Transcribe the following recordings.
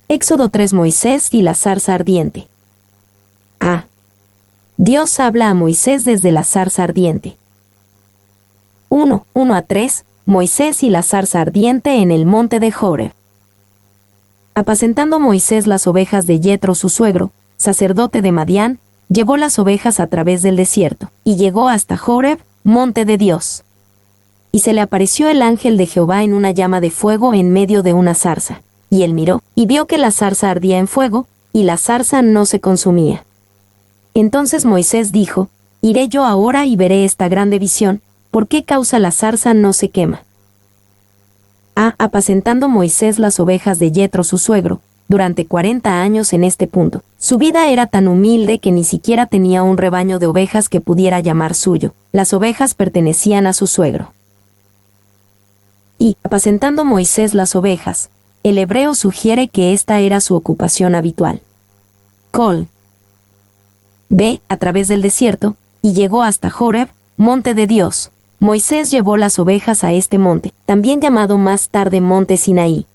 Éxodo 3. Moisés y la zarza ardiente. A. Dios habla a Moisés desde la zarza ardiente. 1:1-3. Moisés y la zarza ardiente en el monte de Horeb. Apacentando Moisés las ovejas de Yetro su suegro, sacerdote de Madián, llevó las ovejas a través del desierto, y llegó hasta Horeb, monte de Dios. Y se le apareció el ángel de Jehová en una llama de fuego en medio de una zarza. Y él miró, y vio que la zarza ardía en fuego, y la zarza no se consumía. Entonces Moisés dijo: Iré yo ahora y veré esta grande visión, ¿por qué causa la zarza no se quema? Apacentando Moisés las ovejas de Yetro su suegro, durante 40 años en este punto. Su vida era tan humilde que ni siquiera tenía un rebaño de ovejas que pudiera llamar suyo. Las ovejas pertenecían a su suegro. Y, apacentando Moisés las ovejas, el hebreo sugiere que esta era su ocupación habitual. Col. B. A través del desierto, y llegó hasta Horeb, monte de Dios. Moisés llevó las ovejas a este monte, también llamado más tarde monte Sinaí.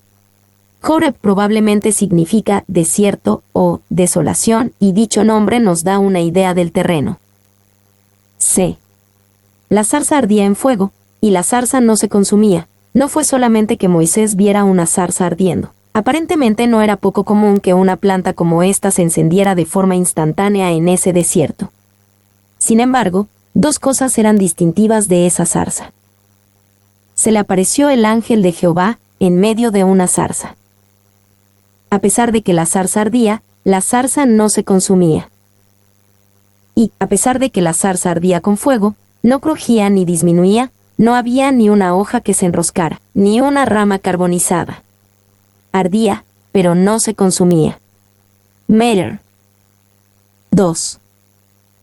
Horeb probablemente significa desierto o desolación, y dicho nombre nos da una idea del terreno. C. La zarza ardía en fuego, y la zarza no se consumía. No fue solamente que Moisés viera una zarza ardiendo. Aparentemente no era poco común que una planta como esta se encendiera de forma instantánea en ese desierto. Sin embargo, dos cosas eran distintivas de esa zarza. Se le apareció el ángel de Jehová en medio de una zarza. A pesar de que la zarza ardía, la zarza no se consumía. Y, a pesar de que la zarza ardía con fuego, no crujía ni disminuía, no había ni una hoja que se enroscara, ni una rama carbonizada. Ardía, pero no se consumía. Meter. 2.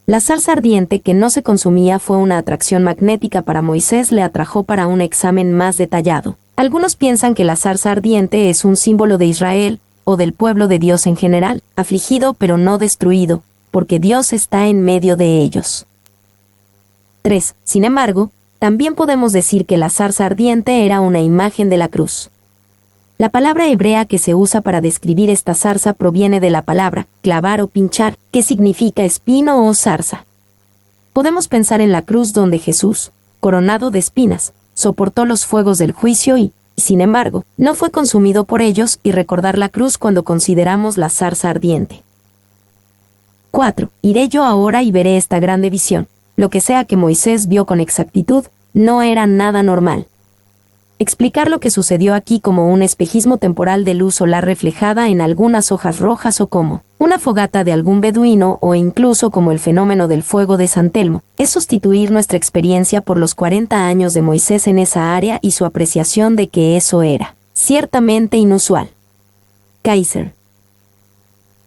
La zarza ardiente que no se consumía fue una atracción magnética para Moisés, le atrajo para un examen más detallado. Algunos piensan que la zarza ardiente es un símbolo de Israel, o del pueblo de Dios en general, afligido pero no destruido, porque Dios está en medio de ellos. 3. Sin embargo, también podemos decir que la zarza ardiente era una imagen de la cruz. La palabra hebrea que se usa para describir esta zarza proviene de la palabra clavar o pinchar, que significa espino o zarza. Podemos pensar en la cruz donde Jesús, coronado de espinas, soportó los fuegos del juicio y, sin embargo, no fue consumido por ellos, y recordar la cruz cuando consideramos la zarza ardiente. 4. Iré yo ahora y veré esta grande visión. Lo que sea que Moisés vio con exactitud, no era nada normal. Explicar lo que sucedió aquí como un espejismo temporal de luz solar reflejada en algunas hojas rojas o como una fogata de algún beduino o incluso como el fenómeno del fuego de San Telmo, es sustituir nuestra experiencia por los 40 años de Moisés en esa área y su apreciación de que eso era ciertamente inusual. Kaiser.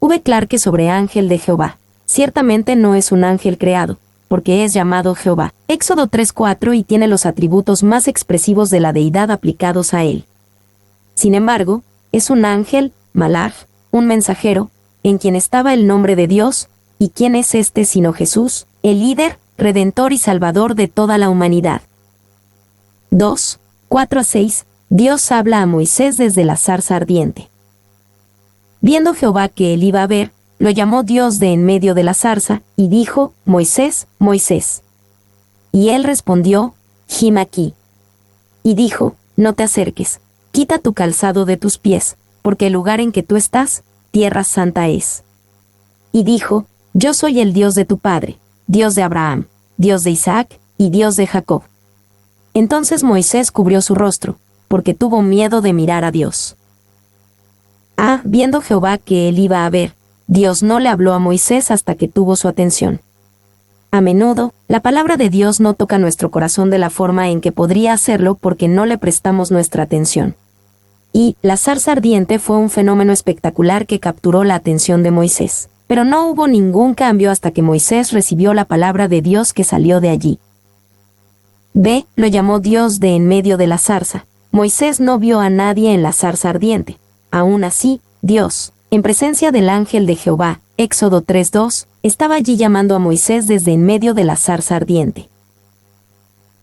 V. Clarke sobre ángel de Jehová. Ciertamente no es un ángel creado, porque es llamado Jehová. Éxodo 3:4 y tiene los atributos más expresivos de la deidad aplicados a él. Sin embargo, es un ángel, malaj, un mensajero, en quien estaba el nombre de Dios, y ¿quién es este sino Jesús, el líder, redentor y salvador de toda la humanidad? 2:4-6. Dios habla a Moisés desde la zarza ardiente. Viendo Jehová que él iba a ver, lo llamó Dios de en medio de la zarza, y dijo: Moisés, Moisés. Y él respondió: Jim aquí. Y dijo: No te acerques, quita tu calzado de tus pies, porque el lugar en que tú estás, tierra santa es. Y dijo: Yo soy el Dios de tu padre, Dios de Abraham, Dios de Isaac, y Dios de Jacob. Entonces Moisés cubrió su rostro, porque tuvo miedo de mirar a Dios. Viendo Jehová que él iba a ver, Dios no le habló a Moisés hasta que tuvo su atención. A menudo, la palabra de Dios no toca nuestro corazón de la forma en que podría hacerlo porque no le prestamos nuestra atención. Y la zarza ardiente fue un fenómeno espectacular que capturó la atención de Moisés. Pero no hubo ningún cambio hasta que Moisés recibió la palabra de Dios que salió de allí. B. Lo llamó Dios de en medio de la zarza. Moisés no vio a nadie en la zarza ardiente. Aún así, Dios, en presencia del ángel de Jehová, Éxodo 3:2, estaba allí llamando a Moisés desde en medio de la zarza ardiente.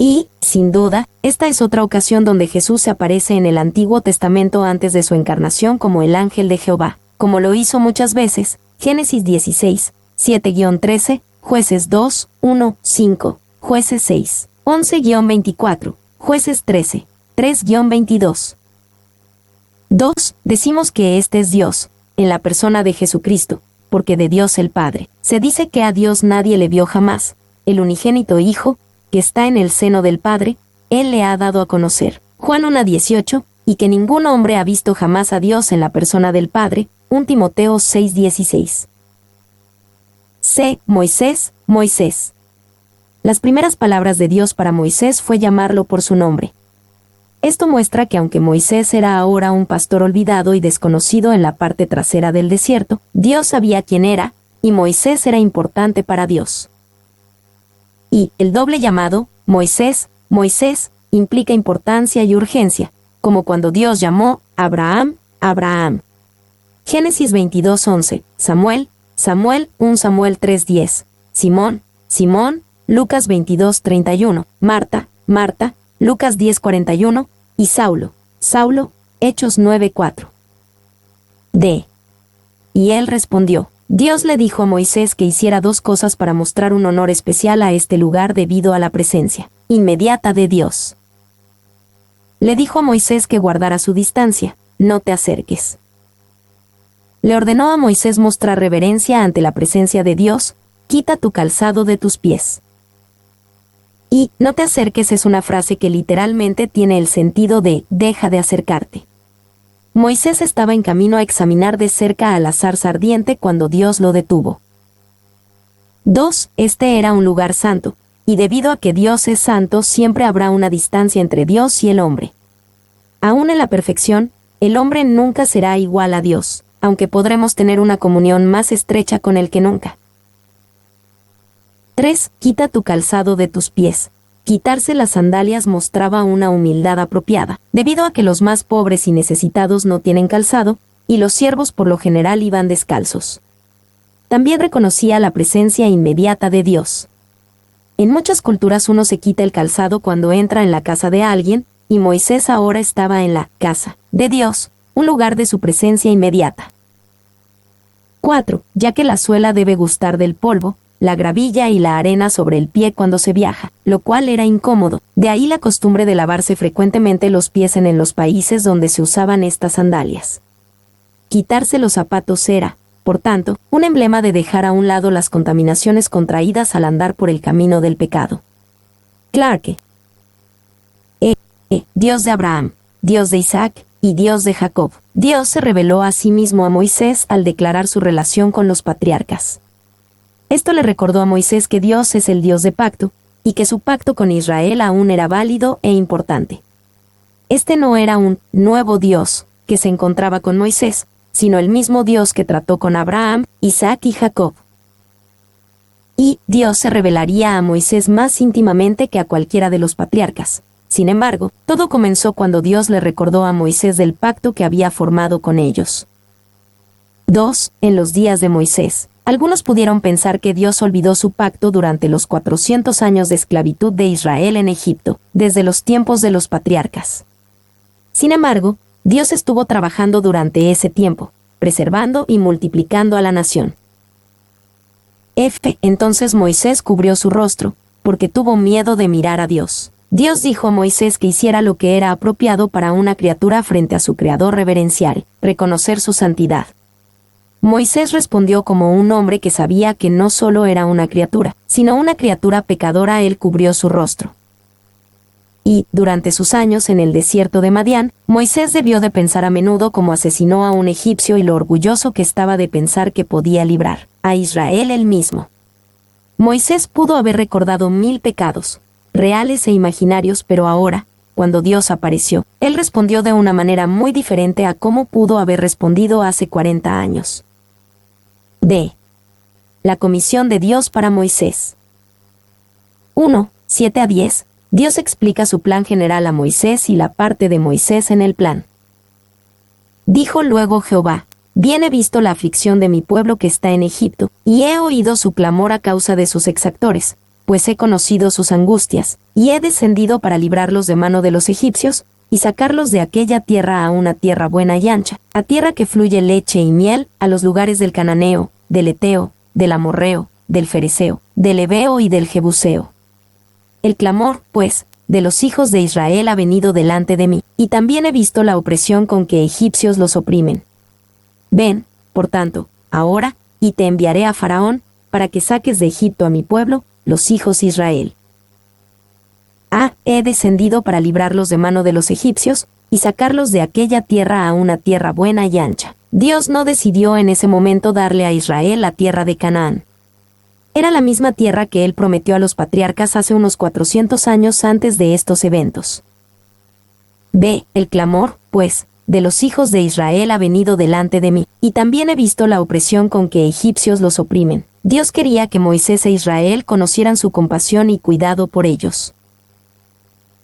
Y, sin duda, esta es otra ocasión donde Jesús se aparece en el Antiguo Testamento antes de su encarnación como el ángel de Jehová, como lo hizo muchas veces, Génesis 16, 7-13, Jueces 2, 1, 5, Jueces 6, 11-24, Jueces 13, 3-22. 2. Decimos que este es Dios, en la persona de Jesucristo, porque de Dios el Padre. Se dice que a Dios nadie le vio jamás, el unigénito Hijo, que está en el seno del Padre, Él le ha dado a conocer. Juan 1:18, y que ningún hombre ha visto jamás a Dios en la persona del Padre, 1 Timoteo 6:16. C. Moisés, Moisés. Las primeras palabras de Dios para Moisés fue llamarlo por su nombre. Esto muestra que aunque Moisés era ahora un pastor olvidado y desconocido en la parte trasera del desierto, Dios sabía quién era, y Moisés era importante para Dios. Y el doble llamado, Moisés, Moisés, implica importancia y urgencia, como cuando Dios llamó Abraham, Abraham. Génesis 22:11, Samuel, Samuel, 1 Samuel 3:10, Simón, Simón, Lucas 22:31, Marta, Marta, Lucas 10:41, y Saulo, Saulo, Hechos 9:4. D. Y él respondió, Dios le dijo a Moisés que hiciera dos cosas para mostrar un honor especial a este lugar debido a la presencia inmediata de Dios. Le dijo a Moisés que guardara su distancia, no te acerques. Le ordenó a Moisés mostrar reverencia ante la presencia de Dios, quita tu calzado de tus pies. Y no te acerques es una frase que literalmente tiene el sentido de deja de acercarte. Moisés estaba en camino a examinar de cerca a la zarza ardiente cuando Dios lo detuvo. 2. Este era un lugar santo, y debido a que Dios es santo siempre habrá una distancia entre Dios y el hombre. Aún en la perfección, el hombre nunca será igual a Dios, aunque podremos tener una comunión más estrecha con Él que nunca. 3. Quita tu calzado de tus pies. Quitarse las sandalias mostraba una humildad apropiada, debido a que los más pobres y necesitados no tienen calzado, y los siervos por lo general iban descalzos. También reconocía la presencia inmediata de Dios. En muchas culturas uno se quita el calzado cuando entra en la casa de alguien, y Moisés ahora estaba en la casa de Dios, un lugar de su presencia inmediata. 4. Ya que la suela debe gustar del polvo, la gravilla y la arena sobre el pie cuando se viaja, lo cual era incómodo. De ahí la costumbre de lavarse frecuentemente los pies en los países donde se usaban estas sandalias. Quitarse los zapatos era, por tanto, un emblema de dejar a un lado las contaminaciones contraídas al andar por el camino del pecado. Clarke. Dios de Abraham, Dios de Isaac y Dios de Jacob. Dios se reveló a sí mismo a Moisés al declarar su relación con los patriarcas. Esto le recordó a Moisés que Dios es el Dios de pacto, y que su pacto con Israel aún era válido e importante. Este no era un nuevo Dios que se encontraba con Moisés, sino el mismo Dios que trató con Abraham, Isaac y Jacob. Y Dios se revelaría a Moisés más íntimamente que a cualquiera de los patriarcas. Sin embargo, todo comenzó cuando Dios le recordó a Moisés del pacto que había formado con ellos. 2. En los días de Moisés. Algunos pudieron pensar que Dios olvidó su pacto durante los 400 años de esclavitud de Israel en Egipto, desde los tiempos de los patriarcas. Sin embargo, Dios estuvo trabajando durante ese tiempo, preservando y multiplicando a la nación. Entonces Moisés cubrió su rostro, porque tuvo miedo de mirar a Dios. Dios dijo a Moisés que hiciera lo que era apropiado para una criatura frente a su Creador reverencial, reconocer su santidad. Moisés respondió como un hombre que sabía que no solo era una criatura, sino una criatura pecadora. Él cubrió su rostro. Y, durante sus años en el desierto de Madián, Moisés debió de pensar a menudo cómo asesinó a un egipcio y lo orgulloso que estaba de pensar que podía librar a Israel él mismo. Moisés pudo haber recordado 1000 pecados, reales e imaginarios, pero ahora, cuando Dios apareció, él respondió de una manera muy diferente a cómo pudo haber respondido hace 40 años. D. La comisión de Dios para Moisés. 1. 7-10. Dios explica su plan general a Moisés y la parte de Moisés en el plan. Dijo luego Jehová: Bien he visto la aflicción de mi pueblo que está en Egipto, y he oído su clamor a causa de sus exactores, pues he conocido sus angustias, y he descendido para librarlos de mano de los egipcios, y sacarlos de aquella tierra a una tierra buena y ancha, a tierra que fluye leche y miel, a los lugares del cananeo, del eteo, del amorreo, del fereceo, del heveo y del jebuseo. El clamor, pues, de los hijos de Israel ha venido delante de mí, y también he visto la opresión con que egipcios los oprimen. Ven, por tanto, ahora, y te enviaré a Faraón, para que saques de Egipto a mi pueblo, los hijos de Israel. He descendido para librarlos de mano de los egipcios, y sacarlos de aquella tierra a una tierra buena y ancha. Dios no decidió en ese momento darle a Israel la tierra de Canaán. Era la misma tierra que él prometió a los patriarcas hace unos 400 años antes de estos eventos. El clamor, pues, de los hijos de Israel ha venido delante de mí, y también he visto la opresión con que egipcios los oprimen. Dios quería que Moisés e Israel conocieran su compasión y cuidado por ellos.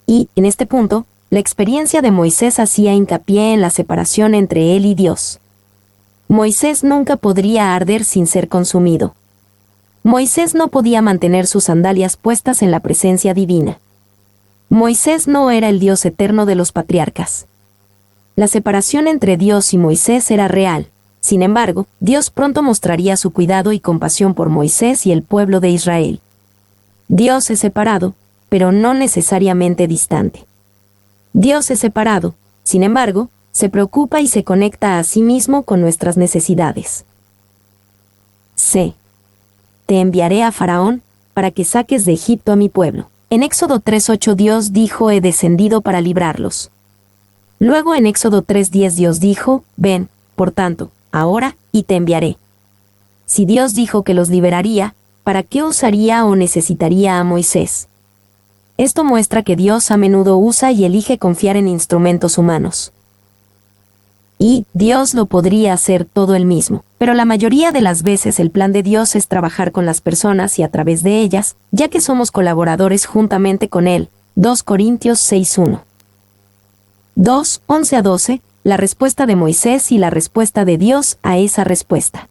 Y, en este punto, la experiencia de Moisés hacía hincapié en la separación entre él y Dios. Moisés nunca podría arder sin ser consumido. Moisés no podía mantener sus sandalias puestas en la presencia divina. Moisés no era el Dios eterno de los patriarcas. La separación entre Dios y Moisés era real. Sin embargo, Dios pronto mostraría su cuidado y compasión por Moisés y el pueblo de Israel. Dios es separado, pero no necesariamente distante. Dios es separado, sin embargo, se preocupa y se conecta a sí mismo con nuestras necesidades. Te enviaré a Faraón, para que saques de Egipto a mi pueblo. En Éxodo 3:8 Dios dijo: he descendido para librarlos. Luego en Éxodo 3:10 Dios dijo: ven, por tanto, ahora, y te enviaré. Si Dios dijo que los liberaría, ¿para qué usaría o necesitaría a Moisés? Esto muestra que Dios a menudo usa y elige confiar en instrumentos humanos. Y Dios lo podría hacer todo él mismo, pero la mayoría de las veces el plan de Dios es trabajar con las personas y a través de ellas, ya que somos colaboradores juntamente con él. 2 Corintios 6:1. 2:11-12, la respuesta de Moisés y la respuesta de Dios a esa respuesta.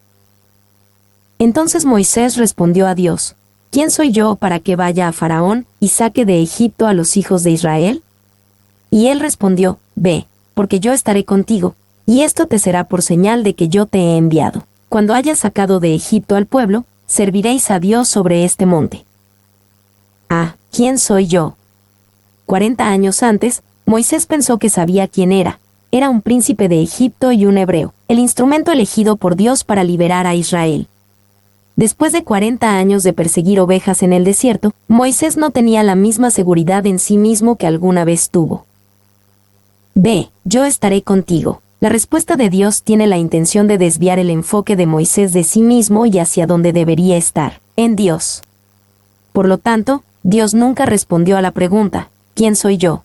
Entonces Moisés respondió a Dios: ¿quién soy yo para que vaya a Faraón y saque de Egipto a los hijos de Israel? Y él respondió: ve, porque yo estaré contigo, y esto te será por señal de que yo te he enviado. Cuando hayas sacado de Egipto al pueblo, serviréis a Dios sobre este monte. ¿Quién soy yo? 40 años antes, Moisés pensó que sabía quién era. Era un príncipe de Egipto y un hebreo, el instrumento elegido por Dios para liberar a Israel. Después de 40 años de perseguir ovejas en el desierto, Moisés no tenía la misma seguridad en sí mismo que alguna vez tuvo. Ve, yo estaré contigo. La respuesta de Dios tiene la intención de desviar el enfoque de Moisés de sí mismo y hacia donde debería estar, en Dios. Por lo tanto, Dios nunca respondió a la pregunta: ¿quién soy yo?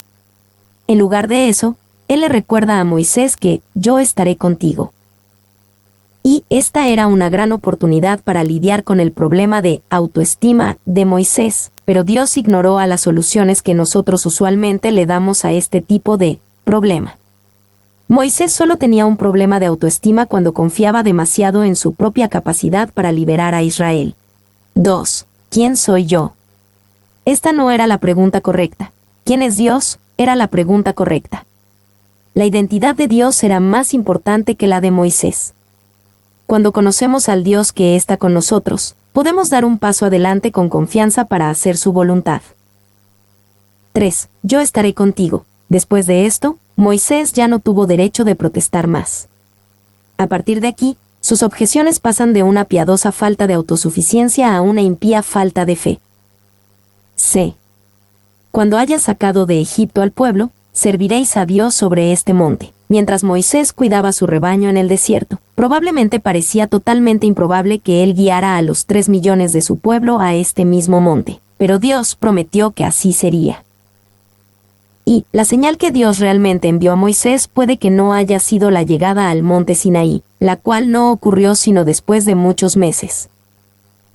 En lugar de eso, Él le recuerda a Moisés que yo estaré contigo. Y esta era una gran oportunidad para lidiar con el problema de autoestima de Moisés, pero Dios ignoró a las soluciones que nosotros usualmente le damos a este tipo de problema. Moisés solo tenía un problema de autoestima cuando confiaba demasiado en su propia capacidad para liberar a Israel. 2. ¿Quién soy yo? Esta no era la pregunta correcta. ¿Quién es Dios? Era la pregunta correcta. La identidad de Dios era más importante que la de Moisés. Cuando conocemos al Dios que está con nosotros, podemos dar un paso adelante con confianza para hacer su voluntad. 3. Yo estaré contigo. Después de esto, Moisés ya no tuvo derecho de protestar más. A partir de aquí, sus objeciones pasan de una piadosa falta de autosuficiencia a una impía falta de fe. Cuando hayas sacado de Egipto al pueblo, serviréis a Dios sobre este monte. Mientras Moisés cuidaba su rebaño en el desierto, probablemente parecía totalmente improbable que él guiara a los 3 millones de su pueblo a este mismo monte, pero Dios prometió que así sería. Y la señal que Dios realmente envió a Moisés puede que no haya sido la llegada al monte Sinaí, la cual no ocurrió sino después de muchos meses.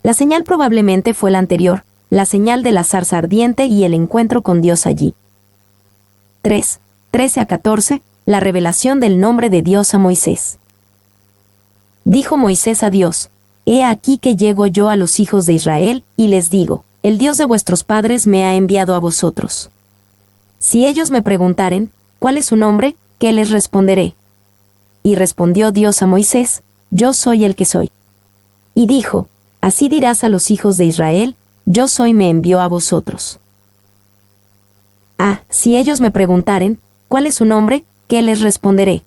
La señal probablemente fue la anterior, la señal de la zarza ardiente y el encuentro con Dios allí. 3. 13-14, la revelación del nombre de Dios a Moisés. Dijo Moisés a Dios: He aquí que llego yo a los hijos de Israel, y les digo: el Dios de vuestros padres me ha enviado a vosotros. Si ellos me preguntaren, ¿cuál es su nombre?, ¿qué les responderé? Y respondió Dios a Moisés, yo soy el que soy. Y dijo, así dirás a los hijos de Israel, yo soy me envió a vosotros. Si ellos me preguntaren, ¿cuál es su nombre?, ¿qué les responderé?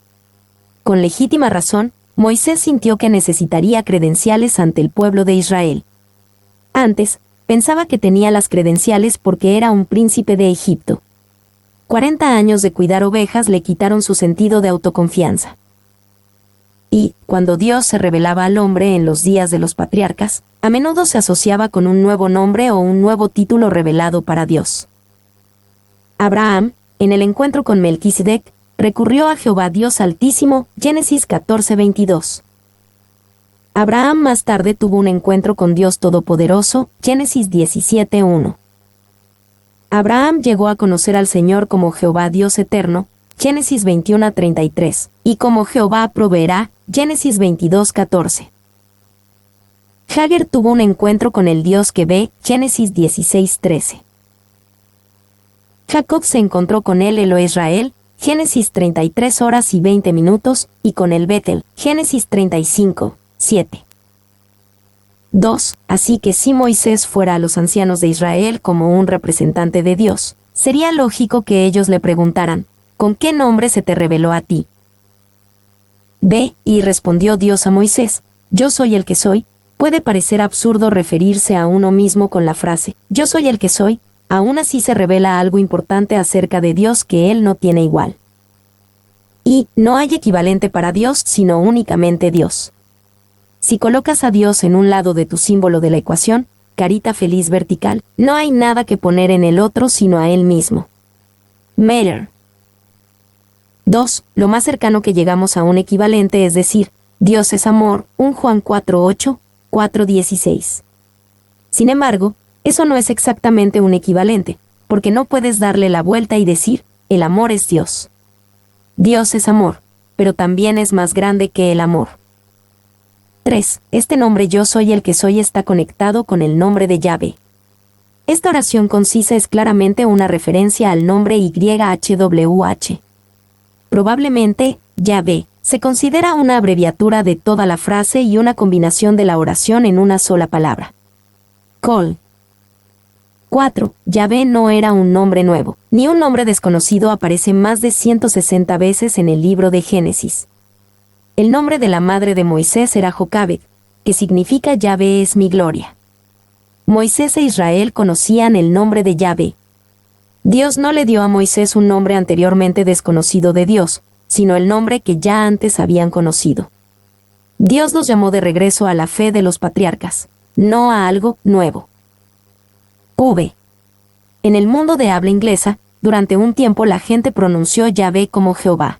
Con legítima razón, Moisés sintió que necesitaría credenciales ante el pueblo de Israel. Antes, pensaba que tenía las credenciales porque era un príncipe de Egipto. 40 años de cuidar ovejas le quitaron su sentido de autoconfianza. Y, cuando Dios se revelaba al hombre en los días de los patriarcas, a menudo se asociaba con un nuevo nombre o un nuevo título revelado para Dios. Abraham, en el encuentro con Melquisedec, recurrió a Jehová Dios Altísimo, Génesis 14:22. Abraham más tarde tuvo un encuentro con Dios Todopoderoso, Génesis 17:1. Abraham llegó a conocer al Señor como Jehová Dios Eterno, Génesis 21:33, y como Jehová proveerá, Génesis 22:14. Hagar tuvo un encuentro con el Dios que ve, Génesis 16:13. Jacob se encontró con el Elo Israel, Génesis 33 horas y 20 minutos, y con el Betel, Génesis 35:7. 2. Así que si Moisés fuera a los ancianos de Israel como un representante de Dios, sería lógico que ellos le preguntaran, ¿con qué nombre se te reveló a ti? B. Y respondió Dios a Moisés, yo soy el que soy. Puede parecer absurdo referirse a uno mismo con la frase, yo soy el que soy, aún así se revela algo importante acerca de Dios que Él no tiene igual. Y, no hay equivalente para Dios sino únicamente Dios. Si colocas a Dios en un lado de tu símbolo de la ecuación, carita feliz vertical, no hay nada que poner en el otro sino a Él mismo. Meller. 2. Lo más cercano que llegamos a un equivalente es decir, Dios es amor, 1 Juan 4:8, 4:16. Sin embargo, eso no es exactamente un equivalente, porque no puedes darle la vuelta y decir, el amor es Dios. Dios es amor, pero también es más grande que el amor. 3. Este nombre yo soy el que soy está conectado con el nombre de Yahvé. Esta oración concisa es claramente una referencia al nombre YHWH. Probablemente, Yahvé, se considera una abreviatura de toda la frase y una combinación de la oración en una sola palabra. Col. 4. Yahvé no era un nombre nuevo, ni un nombre desconocido aparece más de 160 veces en el libro de Génesis. El nombre de la madre de Moisés era Jocabed, que significa Yahvé es mi gloria. Moisés e Israel conocían el nombre de Yahvé. Dios no le dio a Moisés un nombre anteriormente desconocido de Dios, sino el nombre que ya antes habían conocido. Dios los llamó de regreso a la fe de los patriarcas, no a algo nuevo. V. En el mundo de habla inglesa, durante un tiempo la gente pronunció Yahvé como Jehová.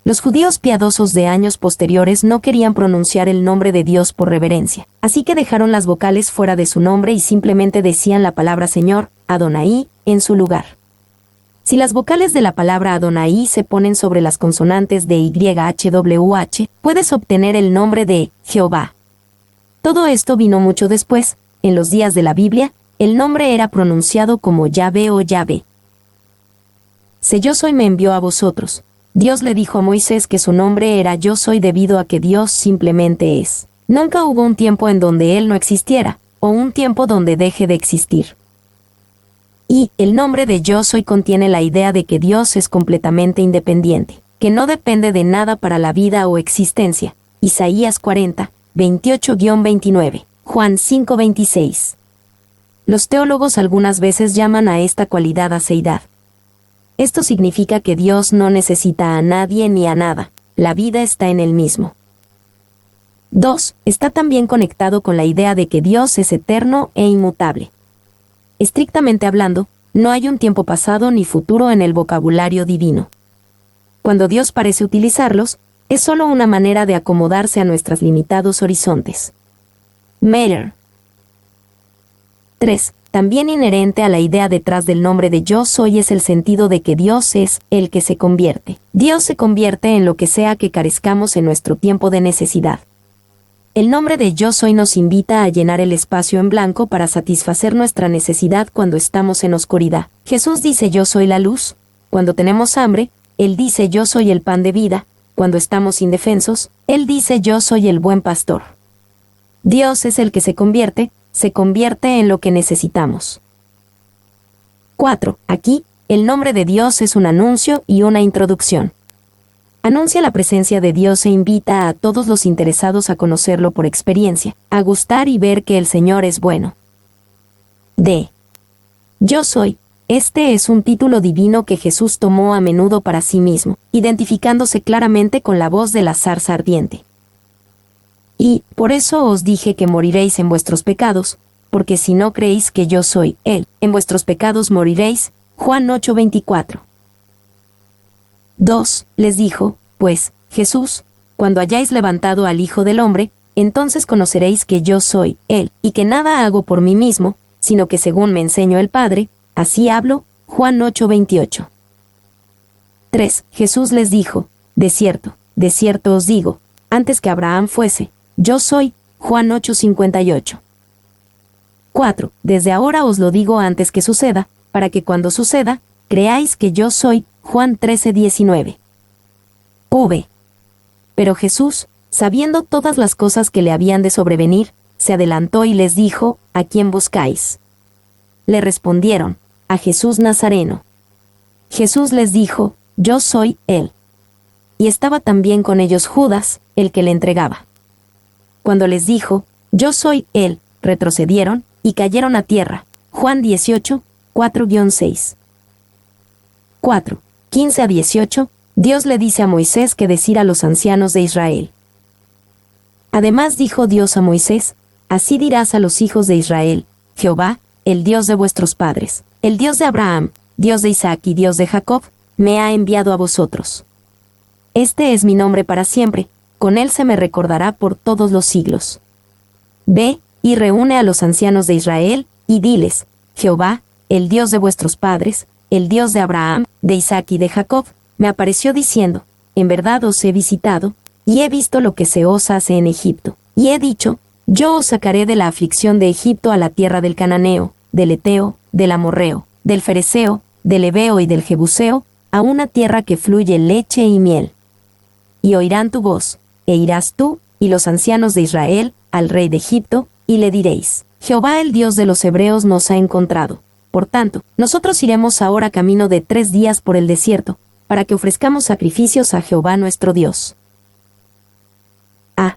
Los judíos piadosos de años posteriores no querían pronunciar el nombre de Dios por reverencia, así que dejaron las vocales fuera de su nombre y simplemente decían la palabra Señor, Adonai, en su lugar. Si las vocales de la palabra Adonai se ponen sobre las consonantes de YHWH, puedes obtener el nombre de Jehová. Todo esto vino mucho después. En los días de la Biblia, el nombre era pronunciado como Yahvé o Yahvé. Si yo soy me envió a vosotros. Dios le dijo a Moisés que su nombre era Yo soy debido a que Dios simplemente es. Nunca hubo un tiempo en donde Él no existiera, o un tiempo donde deje de existir. Y el nombre de Yo soy contiene la idea de que Dios es completamente independiente, que no depende de nada para la vida o existencia. Isaías 40, 28-29, Juan 5:26. Los teólogos algunas veces llaman a esta cualidad aceidad. Esto significa que Dios no necesita a nadie ni a nada, la vida está en Él mismo. 2. Está también conectado con la idea de que Dios es eterno e inmutable. Estrictamente hablando, no hay un tiempo pasado ni futuro en el vocabulario divino. Cuando Dios parece utilizarlos, es solo una manera de acomodarse a nuestros limitados horizontes. Meller. 3. También inherente a la idea detrás del nombre de Yo soy es el sentido de que Dios es el que se convierte. Dios se convierte en lo que sea que carezcamos en nuestro tiempo de necesidad. El nombre de Yo Soy nos invita a llenar el espacio en blanco para satisfacer nuestra necesidad cuando estamos en oscuridad. Jesús dice Yo soy la luz. Cuando tenemos hambre, Él dice Yo soy el pan de vida. Cuando estamos indefensos, Él dice Yo soy el buen pastor. Dios es el que se convierte en lo que necesitamos. 4. Aquí, el nombre de Dios es un anuncio y una introducción. Anuncia la presencia de Dios e invita a todos los interesados a conocerlo por experiencia, a gustar y ver que el Señor es bueno. D. Yo soy. Este es un título divino que Jesús tomó a menudo para sí mismo, identificándose claramente con la voz de la zarza ardiente. Y, por eso os dije que moriréis en vuestros pecados, porque si no creéis que yo soy Él, en vuestros pecados moriréis. Juan 8:24. 2. Les dijo, pues, Jesús, cuando hayáis levantado al Hijo del Hombre, entonces conoceréis que yo soy Él, y que nada hago por mí mismo, sino que según me enseñó el Padre, así hablo. Juan 8:28. 3. Jesús les dijo, de cierto os digo, antes que Abraham fuese, yo soy. Juan 8:58. 4. Desde ahora os lo digo antes que suceda, para que cuando suceda, creáis que yo soy. Juan 13:19. V. Pero Jesús, sabiendo todas las cosas que le habían de sobrevenir, se adelantó y les dijo, ¿a quién buscáis? Le respondieron, a Jesús Nazareno. Jesús les dijo, yo soy Él. Y estaba también con ellos Judas, el que le entregaba. Cuando les dijo, yo soy Él, retrocedieron, y cayeron a tierra. Juan 18, 4-6. 4. 15-18, Dios le dice a Moisés qué decir a los ancianos de Israel. Además dijo Dios a Moisés, así dirás a los hijos de Israel, Jehová, el Dios de vuestros padres, el Dios de Abraham, Dios de Isaac y Dios de Jacob, me ha enviado a vosotros. Este es mi nombre para siempre, con él se me recordará por todos los siglos. Ve, y reúne a los ancianos de Israel, y diles, Jehová, el Dios de vuestros padres, el Dios de Abraham, de Isaac y de Jacob, me apareció diciendo, en verdad os he visitado, y he visto lo que se os hace en Egipto, y he dicho, yo os sacaré de la aflicción de Egipto a la tierra del Cananeo, del Eteo, del Amorreo, del Fereceo, del Heveo y del Jebuseo, a una tierra que fluye leche y miel. Y oirán tu voz, e irás tú, y los ancianos de Israel, al rey de Egipto, y le diréis, Jehová el Dios de los hebreos nos ha encontrado. Por tanto, nosotros iremos ahora camino de 3 días por el desierto, para que ofrezcamos sacrificios a Jehová nuestro Dios.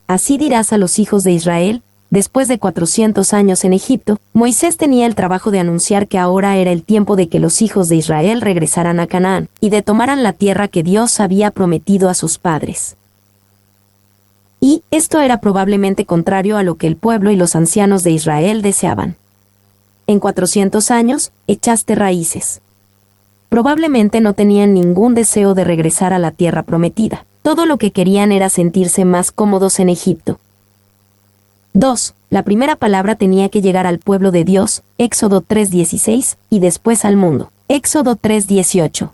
Así dirás a los hijos de Israel, después de 400 años en Egipto, Moisés tenía el trabajo de anunciar que ahora era el tiempo de que los hijos de Israel regresaran a Canaán, y de tomaran la tierra que Dios había prometido a sus padres. Y esto era probablemente contrario a lo que el pueblo y los ancianos de Israel deseaban. En 400 años, echaste raíces. Probablemente no tenían ningún deseo de regresar a la tierra prometida. Todo lo que querían era sentirse más cómodos en Egipto. 2. La primera palabra tenía que llegar al pueblo de Dios, Éxodo 3:16, y después al mundo, Éxodo 3:18.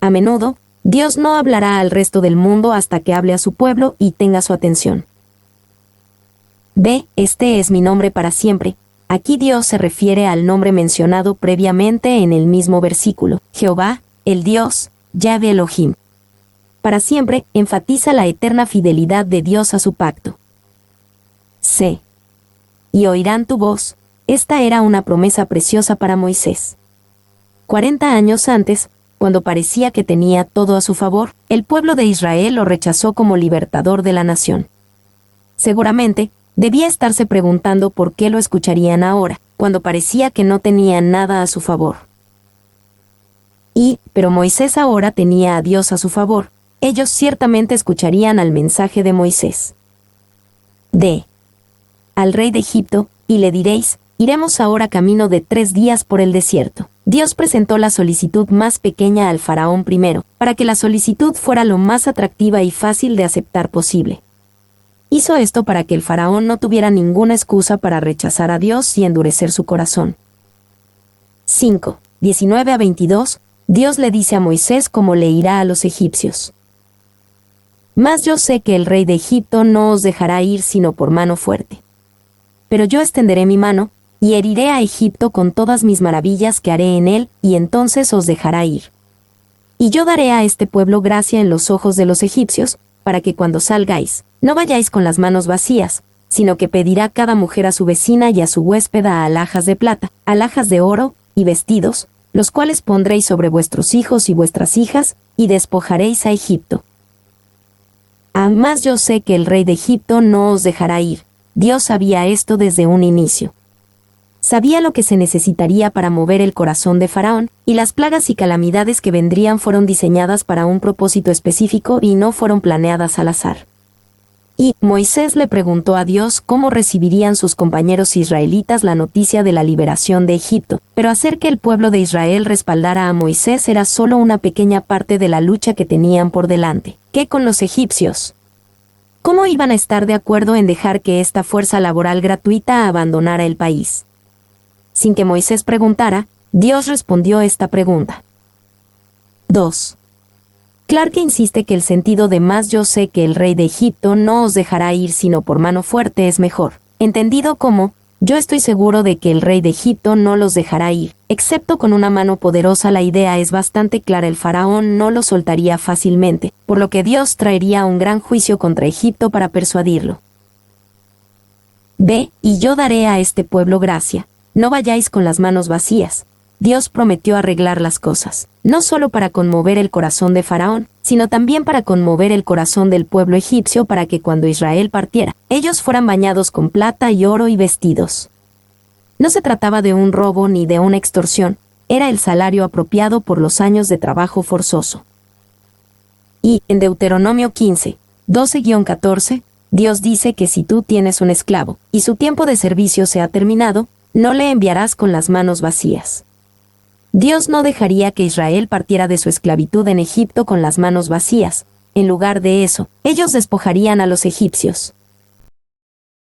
A menudo, Dios no hablará al resto del mundo hasta que hable a su pueblo y tenga su atención. B. Este es mi nombre para siempre. Aquí Dios se refiere al nombre mencionado previamente en el mismo versículo, Jehová, el Dios, Yahvé Elohim. Para siempre enfatiza la eterna fidelidad de Dios a su pacto. C. Y oirán tu voz. Esta era una promesa preciosa para Moisés. 40 años antes, cuando parecía que tenía todo a su favor, el pueblo de Israel lo rechazó como libertador de la nación. Seguramente, debía estarse preguntando por qué lo escucharían ahora, cuando parecía que no tenían nada a su favor. Pero Moisés ahora tenía a Dios a su favor. Ellos ciertamente escucharían al mensaje de Moisés. D. Al rey de Egipto, y le diréis, iremos ahora camino de 3 días por el desierto. Dios presentó la solicitud más pequeña al faraón primero, para que la solicitud fuera lo más atractiva y fácil de aceptar posible. Hizo esto para que el faraón no tuviera ninguna excusa para rechazar a Dios y endurecer su corazón. 5. 19-22, Dios le dice a Moisés cómo le irá a los egipcios. Mas yo sé que el rey de Egipto no os dejará ir sino por mano fuerte. Pero yo extenderé mi mano, y heriré a Egipto con todas mis maravillas que haré en él, y entonces os dejará ir. Y yo daré a este pueblo gracia en los ojos de los egipcios, para que cuando salgáis, no vayáis con las manos vacías, sino que pedirá cada mujer a su vecina y a su huéspeda alhajas de plata, alhajas de oro, y vestidos, los cuales pondréis sobre vuestros hijos y vuestras hijas, y despojaréis a Egipto. Mas yo sé que el rey de Egipto no os dejará ir. Dios sabía esto desde un inicio. Sabía lo que se necesitaría para mover el corazón de Faraón, y las plagas y calamidades que vendrían fueron diseñadas para un propósito específico y no fueron planeadas al azar. Y Moisés le preguntó a Dios cómo recibirían sus compañeros israelitas la noticia de la liberación de Egipto, pero hacer que el pueblo de Israel respaldara a Moisés era solo una pequeña parte de la lucha que tenían por delante. ¿Qué con los egipcios? ¿Cómo iban a estar de acuerdo en dejar que esta fuerza laboral gratuita abandonara el país? Sin que Moisés preguntara, Dios respondió esta pregunta. 2. Clarke insiste que el sentido de más yo sé que el rey de Egipto no os dejará ir sino por mano fuerte es mejor, entendido como, yo estoy seguro de que el rey de Egipto no los dejará ir, excepto con una mano poderosa. La idea es bastante clara, el faraón no lo soltaría fácilmente, por lo que Dios traería un gran juicio contra Egipto para persuadirlo. B. Y yo daré a este pueblo gracia. No vayáis con las manos vacías. Dios prometió arreglar las cosas, no solo para conmover el corazón de Faraón, sino también para conmover el corazón del pueblo egipcio para que cuando Israel partiera, ellos fueran bañados con plata y oro y vestidos. No se trataba de un robo ni de una extorsión, era el salario apropiado por los años de trabajo forzoso. Y, en Deuteronomio 15, 12-14, Dios dice que si tú tienes un esclavo, y su tiempo de servicio se ha terminado, no le enviarás con las manos vacías. Dios no dejaría que Israel partiera de su esclavitud en Egipto con las manos vacías. En lugar de eso, ellos despojarían a los egipcios.